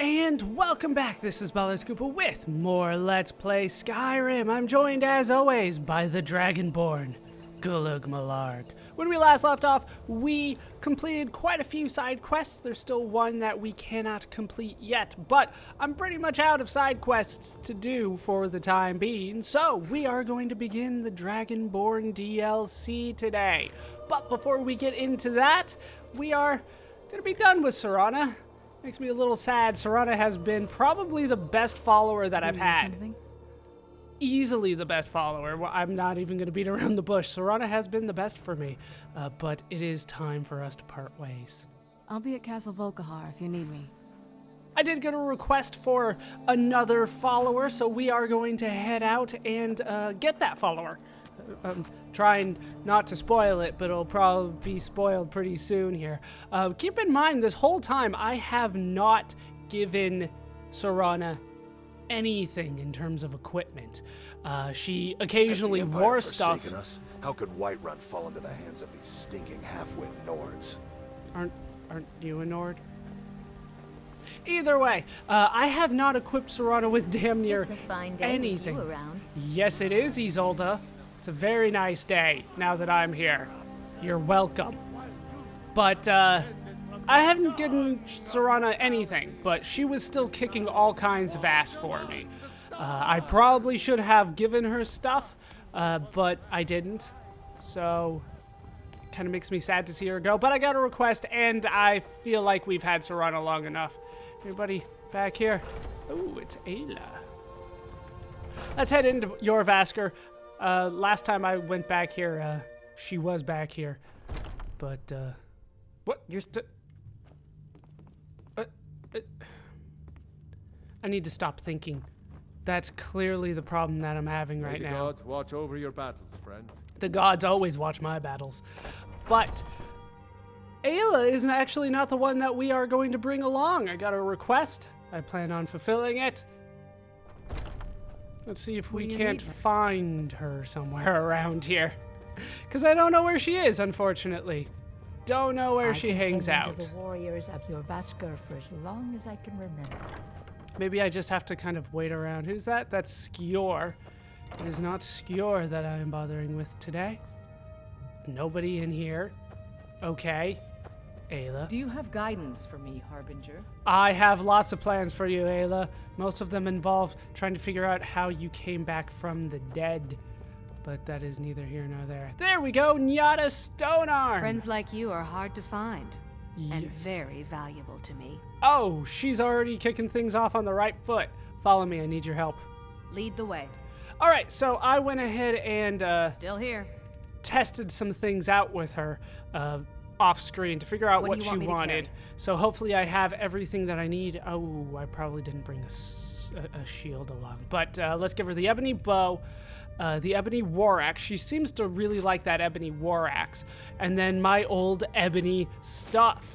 And welcome back, this is Ballerscooper with more Let's Play Skyrim. I'm joined as always by the Dragonborn, Gulag Malarg. When we last left off, we completed quite a few side quests. There's still one that we cannot complete yet, but I'm pretty much out of side quests to do for the time being, so we are going to begin the Dragonborn DLC today. But before we get into that, we are going to be done with Serana. Makes me a little sad. Serana has been probably the best follower that I've had. Easily the best follower. Well, I'm not even going to beat around the bush. Serana has been the best for me, but it is time for us to part ways. I'll be at Castle Volkihar if you need me. I did get a request for another follower, so we are going to head out and get that follower. I'm trying not to spoil it, but it'll probably be spoiled pretty soon here. Keep in mind, this whole time I have not given Serana anything in terms of equipment. She occasionally wore stuff. Us, how could Whiterun fall into the hands of these stinking half-wit Nords? Aren't you a Nord? Either way, I have not equipped Serana with damn near It's a fine day anything. with you around. Yes, it is, Isolde. It's a very nice day now that I'm here. You're welcome. But I haven't given Serana anything, but she was still kicking all kinds of ass for me. I probably should have given her stuff, but I didn't. So it kind of makes me sad to see her go. But I got a request, and I feel like we've had Serana long enough. Anybody back here? Ooh, it's Ayla. Let's head into Jorvaskr. Last time I went back here, she was back here. But, what? You're I need to stop thinking. That's clearly the problem that I'm having right now. The gods watch over your battles, friend. The gods always watch my battles. But Ayla is actually not the one that we are going to bring along. I got a request. I plan on fulfilling it. Let's see if we can't find her somewhere around here. Because I don't know where she is, unfortunately. Don't know where she hangs out. I've been the warriors of Jorvaskr for as long as I can remember. Maybe I just have to kind of wait around. Who's that? That's Skjor. It is not Skjor that I am bothering with today. Nobody in here. Okay. Ayla. Do you have guidance for me, Harbinger? I have lots of plans for you, Ayla. Most of them involve trying to figure out how you came back from the dead. But that is neither here nor there. There we go, Nyada Stonearm! Friends like you are hard to find, and Yes. very valuable to me. Oh, she's already kicking things off on the right foot. Follow me, I need your help. Lead the way. All right, so I went ahead and Still here. tested some things out with her off screen to figure out What what do you she want me to wanted. carry? So hopefully I have everything that I need. Oh, I probably didn't bring a shield along. But let's give her the ebony bow, the ebony war axe. She seems to really like that ebony war axe. And then my old ebony stuff.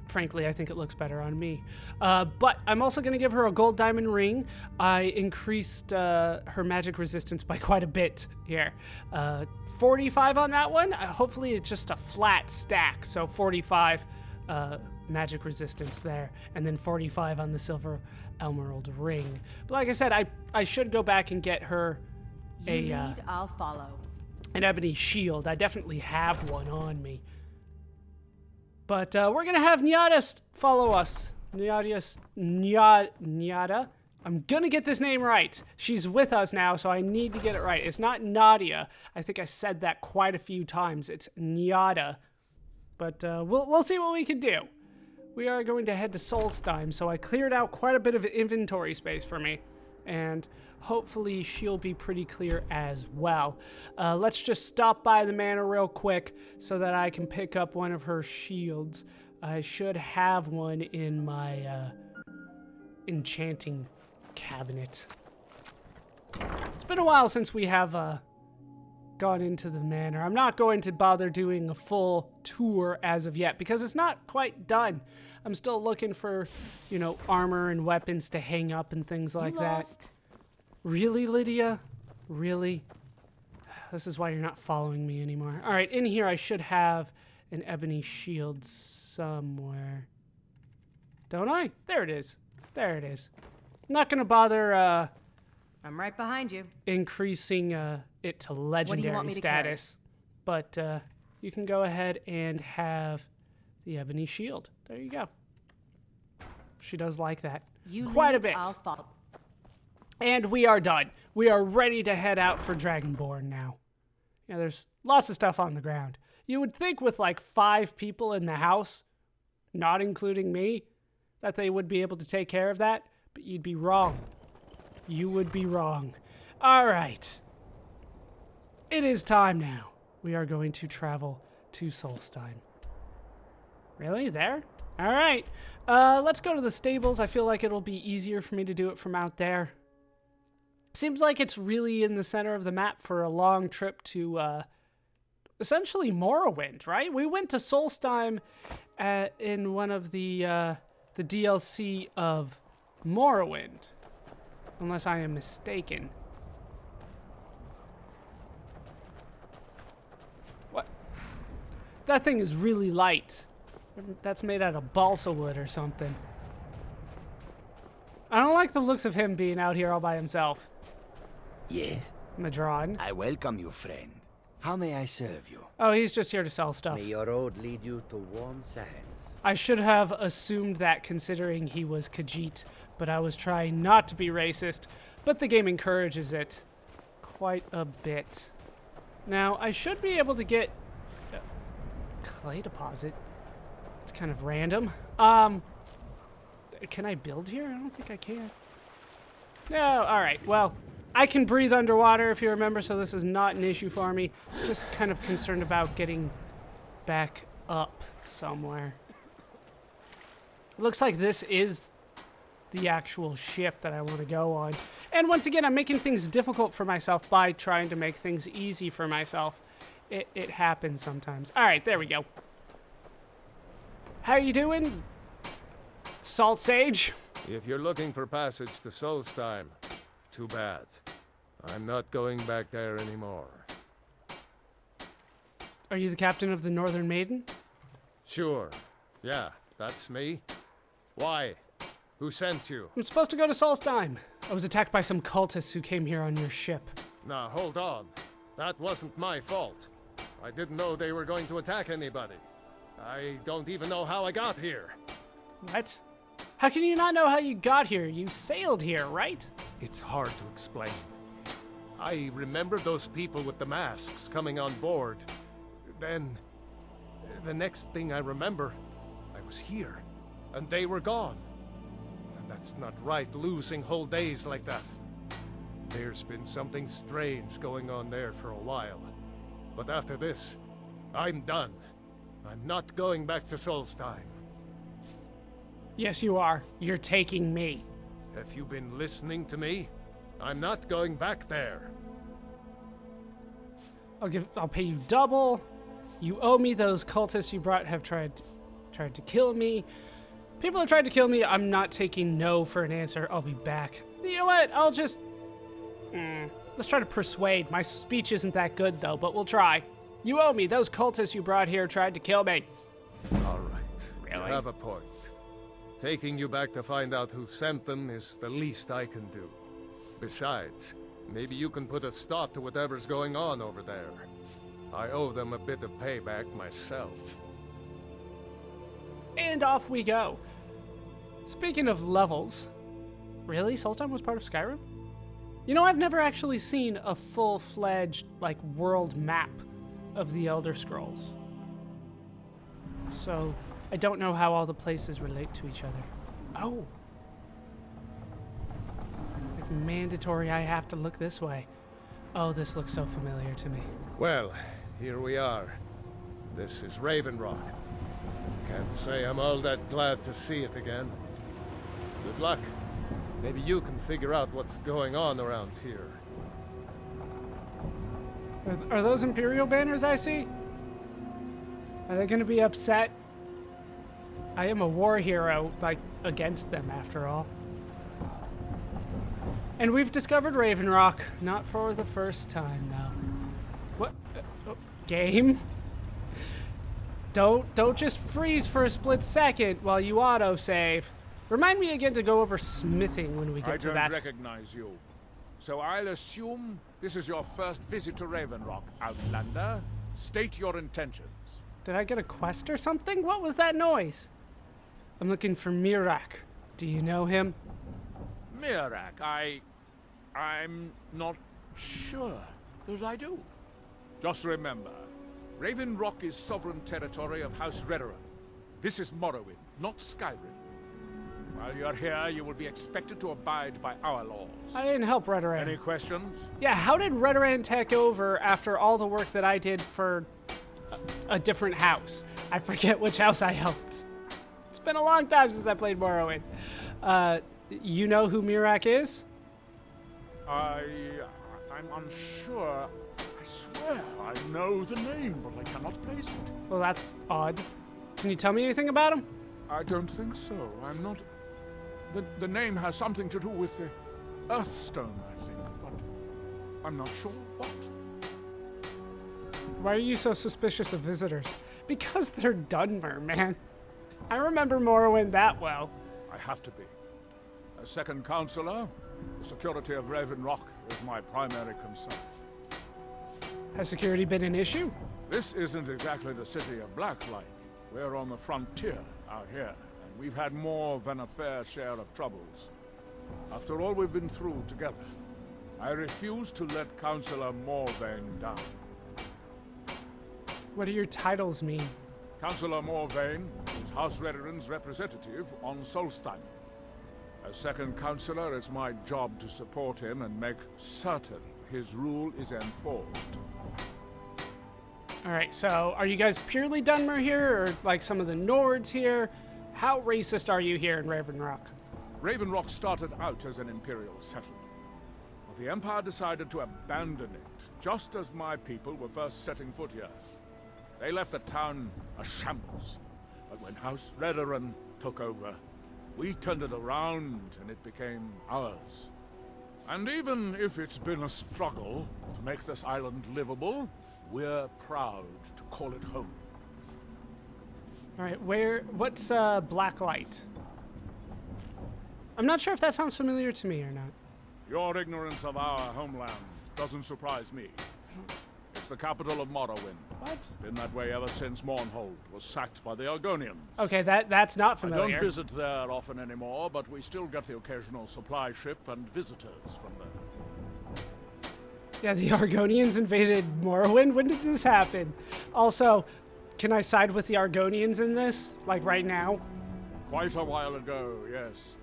Frankly, I think it looks better on me. But I'm also going to give her a gold diamond ring. I increased her magic resistance by quite a bit here. 45 on that one. Hopefully it's just a flat stack. So 45 magic resistance there. And then 45 on the silver emerald ring. But like I said, I should go back and get her I'll follow. an ebony shield. I definitely have one on me. But we're going to have Nyada follow us. Nyada. I'm going to get this name right. She's with us now, so I need to get it right. It's not Nadia. I think I said that quite a few times. It's Nyada. But we'll see what we can do. We are going to head to Solstheim, so I cleared out quite a bit of inventory space for me. And hopefully she'll be pretty clear as well. Let's just stop by the manor real quick so that I can pick up one of her shields. I should have one in my enchanting cabinet. It's been a while since we have gone into the manor. I'm not going to bother doing a full tour as of yet because it's not quite done. I'm still looking for, you know, armor and weapons to hang up and things like that. Really, Lydia? Really? This is why you're not following me anymore. All right, in here I should have an ebony shield somewhere. Don't I? There it is. There it is. I'm not gonna bother I'm right behind you. increasing it to legendary me to status. But you can go ahead and have the ebony shield. There you go. She does like that. You Quite a lead, bit. I'll follow. And we are done. We are ready to head out for Dragonborn now. Yeah, there's lots of stuff on the ground. You would think with like 5 people in the house, not including me, that they would be able to take care of that, but you'd be wrong. You would be wrong. All right. It is time now. We are going to travel to Solstheim. Really? There? All right. Let's go to the stables. I feel like it'll be easier for me to do it from out there. Seems like it's really in the center of the map for a long trip to essentially Morrowind, right? We went to Solstheim in one of the DLC of Morrowind, unless I am mistaken. What? That thing is really light. That's made out of balsa wood or something. I don't like the looks of him being out here all by himself. Yes, Madron. I welcome you, friend. How may I serve you? Oh, he's just here to sell stuff. May your road lead you to warm sands. I should have assumed that considering he was Khajiit, but I was trying not to be racist, but the game encourages it quite a bit. Now, I should be able to get a clay deposit. It's kind of random. Can I build here? I don't think I can. No, alright, well, I can breathe underwater if you remember, so this is not an issue for me. Just kind of concerned about getting back up somewhere. It looks like this is the actual ship that I want to go on. And once again, I'm making things difficult for myself by trying to make things easy for myself. It happens sometimes. Alright, there we go. How you doing, Salt Sage? If you're looking for passage to Solstheim, too bad. I'm not going back there anymore. Are you the captain of the Northern Maiden? Sure. Yeah, that's me. Why? Who sent you? I'm supposed to go to Solstheim. I was attacked by some cultists who came here on your ship. Now, hold on. That wasn't my fault. I didn't know they were going to attack anybody. I don't even know how I got here. What? How can you not know how you got here? You sailed here, right? It's hard to explain. I remember those people with the masks coming on board. Then, the next thing I remember, I was here, and they were gone. And that's not right, losing whole days like that. There's been something strange going on there for a while. But after this, I'm done. I'm not going back to Solstheim. Yes, you are. You're taking me. Have you been listening to me? I'm not going back there. I'll pay you double. You owe me. Those cultists you brought have tried to kill me. People have tried to kill me. I'm not taking no for an answer. I'll be back. You know what? I'll just... let's try to persuade. My speech isn't that good, though, but we'll try. You owe me. Those cultists you brought here tried to kill me. All right. Really? You have a point. Taking you back to find out who sent them is the least I can do. Besides, maybe you can put a stop to whatever's going on over there. I owe them a bit of payback myself. And off we go. Speaking of levels, really? Solstheim was part of Skyrim? You know, I've never actually seen a full-fledged, like, world map of the Elder Scrolls. So, I don't know how all the places relate to each other. Oh! Like, mandatory, I have to look this way. Oh, this looks so familiar to me. Well, here we are. This is Raven Rock. Can't say I'm all that glad to see it again. Good luck. Maybe you can figure out what's going on around here. Are those Imperial banners I see? Are they gonna be upset? I am a war hero, like, against them, after all. And we've discovered Raven Rock, not for the first time, though. What? Game? Don't just freeze for a split second while you autosave. Remind me again to go over smithing when we I get to don't that. recognize you. So I'll assume this is your first visit to Ravenrock, Outlander. State your intentions. Did I get a quest or something? What was that noise? I'm looking for Mirak. Do you know him? Mirak, I'm not sure that I do. Just remember, Ravenrock is sovereign territory of House Redoran. This is Morrowind, not Skyrim. While you're here, you will be expected to abide by our laws. I didn't help Redoran. Any questions? Yeah, how did Redoran take over after all the work that I did for a different house? I forget which house I helped. It's been a long time since I played Morrowind. You know who Mirak is? I'm unsure. I swear I know the name, but I cannot place it. Well, that's odd. Can you tell me anything about him? I don't think so. I'm not... The name has something to do with the Earthstone, I think, but I'm not sure what. Why are you so suspicious of visitors? Because they're Dunmer, man. I remember Morrowind that well. I have to be. As second counselor, the security of Ravenrock is my primary concern. Has security been an issue? This isn't exactly the city of Blacklight. We're on the frontier out here, and we've had more than a fair share of troubles. After all we've been through together, I refuse to let Councillor Morvain down. What do your titles mean? Councillor Morvain is House Redoran's representative on Solstheim. As second councillor, it's my job to support him and make certain his rule is enforced. Alright, so are you guys purely Dunmer here, or like some of the Nords here? How racist are you here in Ravenrock? Ravenrock started out as an imperial settlement, but the Empire decided to abandon it, just as my people were first setting foot here. They left the town a shambles, but when House Redoran took over, we turned it around and it became ours. And even if it's been a struggle to make this island livable, we're proud to call it home. Alright, what's Blacklight? I'm not sure if that sounds familiar to me or not. Your ignorance of our homeland doesn't surprise me. It's the capital of Morrowind. What? Been that way ever since Mournhold was sacked by the Argonians. Okay, that's not I familiar. don't visit there often anymore, but we still get the occasional supply ship and visitors from there. Yeah, the Argonians invaded Morrowind? When did this happen? Also, can I side with the Argonians in this? Like right now? Quite a while ago, yes.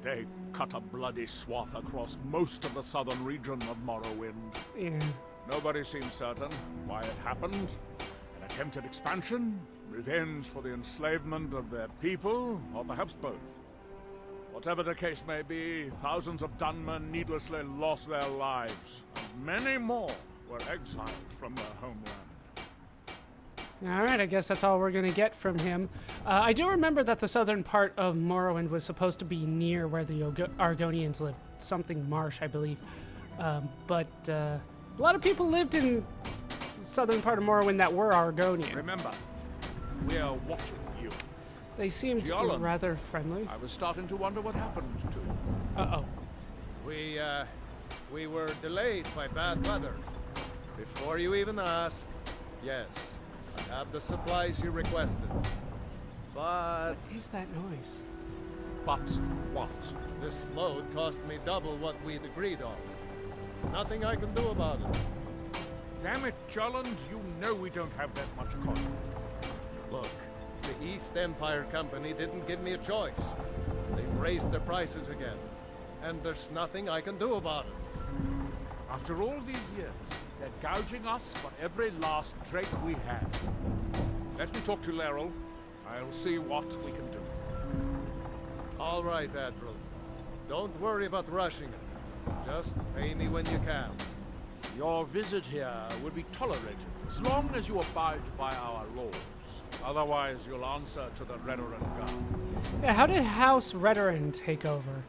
They cut a bloody swath across most of the southern region of Morrowind. Yeah. Nobody seems certain why it happened. An attempted expansion? Revenge for the enslavement of their people? Or perhaps both? Whatever the case may be, thousands of Dunmer needlessly lost their lives. And many more were exiled from their homeland. Alright, I guess that's all we're gonna get from him. I do remember that the southern part of Morrowind was supposed to be near where the Argonians lived. Something marsh, I believe. But a lot of people lived in the southern part of Morrowind that were Argonian. Remember, we are watching you. They seemed Giallan. rather friendly. I was starting to wonder what happened to you. Uh-oh. We were delayed by bad weather. Before you even ask, yes, I have the supplies you requested. But What is that noise? But what? this load cost me double what we'd agreed on. Nothing I can do about it. Damn it, Jolland, you know we don't have that much coin. Look, the East Empire Company didn't give me a choice. They've raised their prices again. And there's nothing I can do about it. After all these years, they're gouging us for every last drake we have. Let me talk to Laeral. I'll see what we can do. All right, Admiral. Don't worry about rushing it. Just pay me when you can. Your visit here will be tolerated as long as you abide by our laws. Otherwise, you'll answer to the Redoran Guard. Yeah, how did House Redoran take over?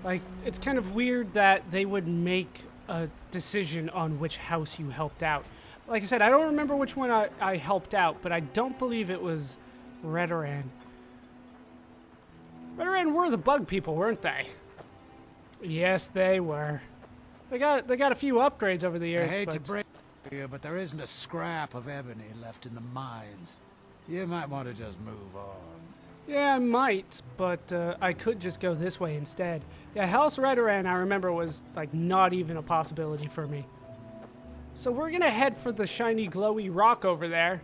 Like, it's kind of weird that they would make a decision on which house you helped out. Like I said, I don't remember which one I helped out, but I don't believe it was Redoran. Redoran were the bug people, weren't they? Yes, they were. They got a few upgrades over the years. I hate but... to break it to you, but there isn't a scrap of ebony left in the mines. You might want to just move on. Yeah, I might, but I could just go this way instead. Yeah, House Redoran, I remember, was like not even a possibility for me. So we're gonna head for the shiny glowy rock over there.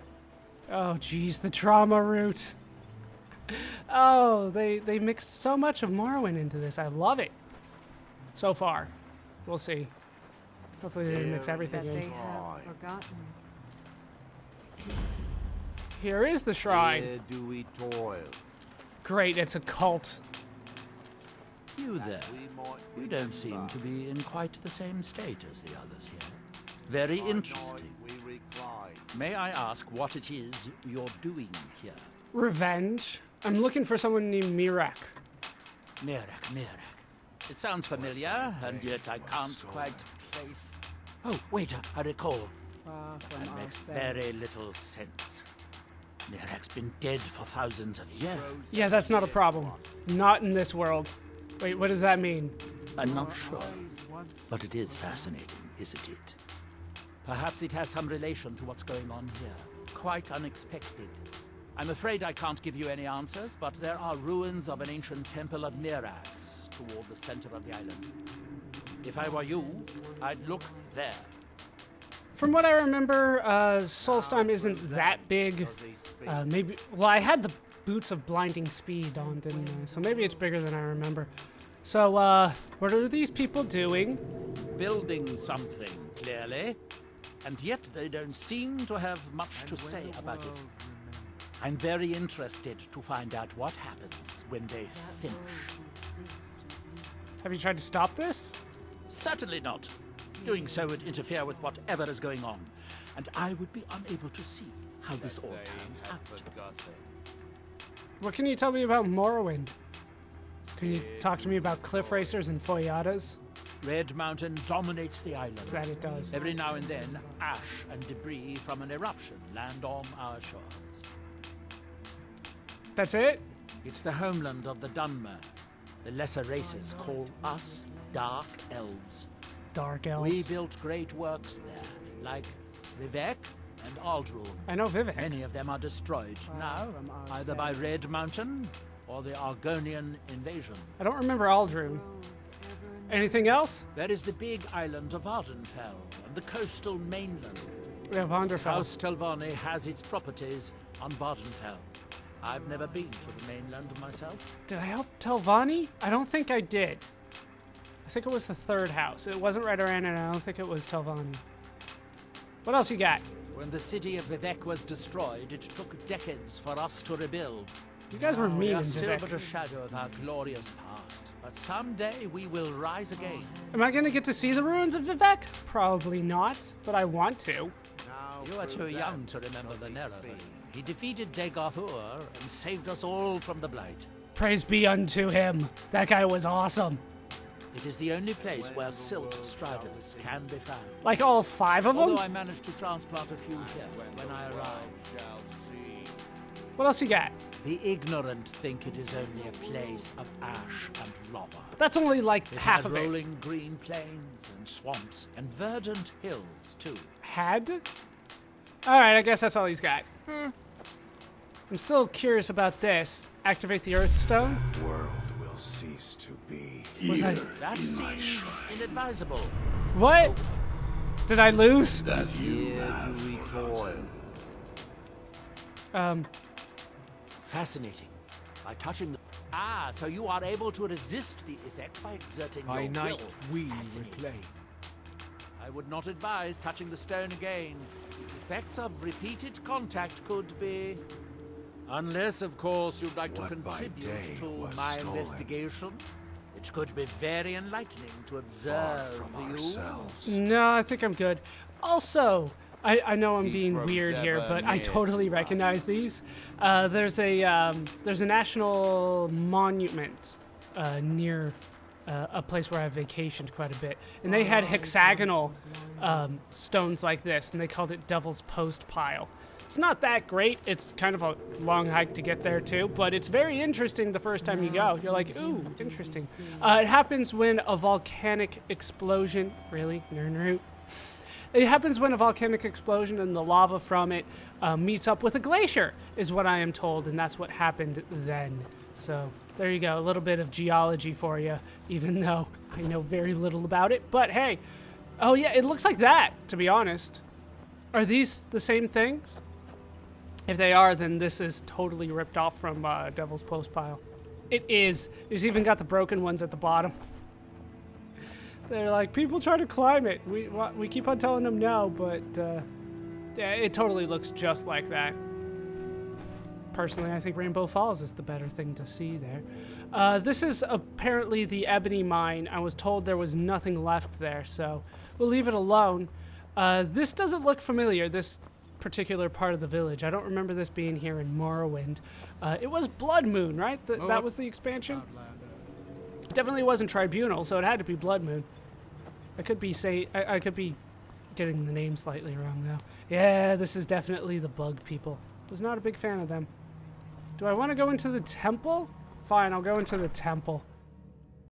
Oh geez, the trauma route. Oh, they mixed so much of Morrowind into this. I love it. So far. We'll see. Hopefully they didn't mix everything That they in. have forgotten. Here is the shrine. Here do we toil. Great, it's a cult. You there. You don't seem to be in quite the same state as the others here. Very interesting. We recline. May I ask what it is you're doing here? Revenge. I'm looking for someone named Mirak. Mirak. It sounds familiar, and yet I can't quite place... Oh, wait, I recall. That makes very little sense. Mirak's been dead for thousands of years. Yeah, that's not a problem. Not in this world. Wait, what does that mean? I'm not sure, but it is fascinating, isn't it? Perhaps it has some relation to what's going on here. Quite unexpected. I'm afraid I can't give you any answers, but there are ruins of an ancient temple of Mirax toward the center of the island. If I were you, I'd look there. From what I remember, Solstheim isn't that big. Maybe. Well, I had the boots of blinding speed on, didn't I? So maybe it's bigger than I remember. So, what are these people doing? Building something, clearly. And yet they don't seem to have much to say about it. I'm very interested to find out what happens when they finish. Have you tried to stop this? Certainly not. Doing so would interfere with whatever is going on, and I would be unable to see how this all turns out. What can you tell me about Morrowind? Can you talk to me about cliff racers and foyadas? Red Mountain dominates the island. That it does. Every now and then, ash and debris from an eruption land on our shores. That's it? It's the homeland of the Dunmer. The lesser races call us Dark Elves. Dark elves. We built great works there, like Vivek and Aldrun. I know Vivek. Many of them are destroyed now, either by Red Mountain or the Argonian invasion. I don't remember Aldrun. Anything else? There is the big island of Ardenfell and the coastal mainland. We have Vanderfell. House Telvanni has its properties on Vardenfell. I've never been to the mainland myself. Did I help Telvanni? I don't think I did. I think it was the third house. It wasn't Redoran, and I don't think it was Telvanni. What else you got? When the city of Vivek was destroyed, it took decades for us to rebuild. You guys were mean We in are still Vivek. but a shadow of our glorious past, but someday we will rise again. Am I gonna get to see the ruins of Vivek? Probably not, but I want to. You are too young to remember the Nerevan. He defeated Dagorhur and saved us all from the Blight. Praise be unto him. That guy was awesome. It is the only place where Silt Striders can be found. Like all 5 of them? Although I managed to transplant a few here when I arrived. What else you got? The ignorant think it is only a place of ash and lava. That's only like It half had of it. rolling green plains and swamps and verdant hills too. Had? Alright, I guess that's all he's got. I'm still curious about this. Activate the Earth Stone? World will cease to be. Was I... That seems inadvisable. What? Did I lose? Here do we toil. Fascinating. By touching the... Ah, so you are able to resist the effect by exerting By your night will. we Fascinating. reclaim. I would not advise touching the stone again. The effects of repeated contact could be... Unless, of course, you'd like to What by contribute day to was my stolen? investigation. It could be very enlightening to Far observe from you. ourselves. No, I think I'm good. Also, I know I'm being weird here, but I totally recognize these. There's a national monument near a place where I vacationed quite a bit, and they had hexagonal stones like this, and they called it Devil's Post Pile. It's not that great. It's kind of a long hike to get there too, but it's very interesting the first time you go. You're like, ooh, interesting. It happens when a volcanic explosion, really? Nerd. It happens when a volcanic explosion and the lava from it meets up with a glacier, is what I am told, and that's what happened then. So there you go, a little bit of geology for you, even though I know very little about it. But hey, oh yeah, it looks like that, to be honest. Are these the same things? If they are, then this is totally ripped off from Devil's Post Pile. It is. It's even got the broken ones at the bottom. They're like, people try to climb it. We keep on telling them no, but yeah, it totally looks just like that. Personally, I think Rainbow Falls is the better thing to see there. This is apparently the ebony mine. I was told there was nothing left there, so we'll leave it alone. This doesn't look familiar, this particular part of the village. I don't remember this being here in Morrowind. It was Blood Moon, right? That was the expansion? Definitely wasn't Tribunal, so it had to be Blood Moon. I could be getting the name slightly wrong though. Yeah, this is definitely the bug people. Was not a big fan of them. Do I want to go into the temple? Fine, I'll go into the temple.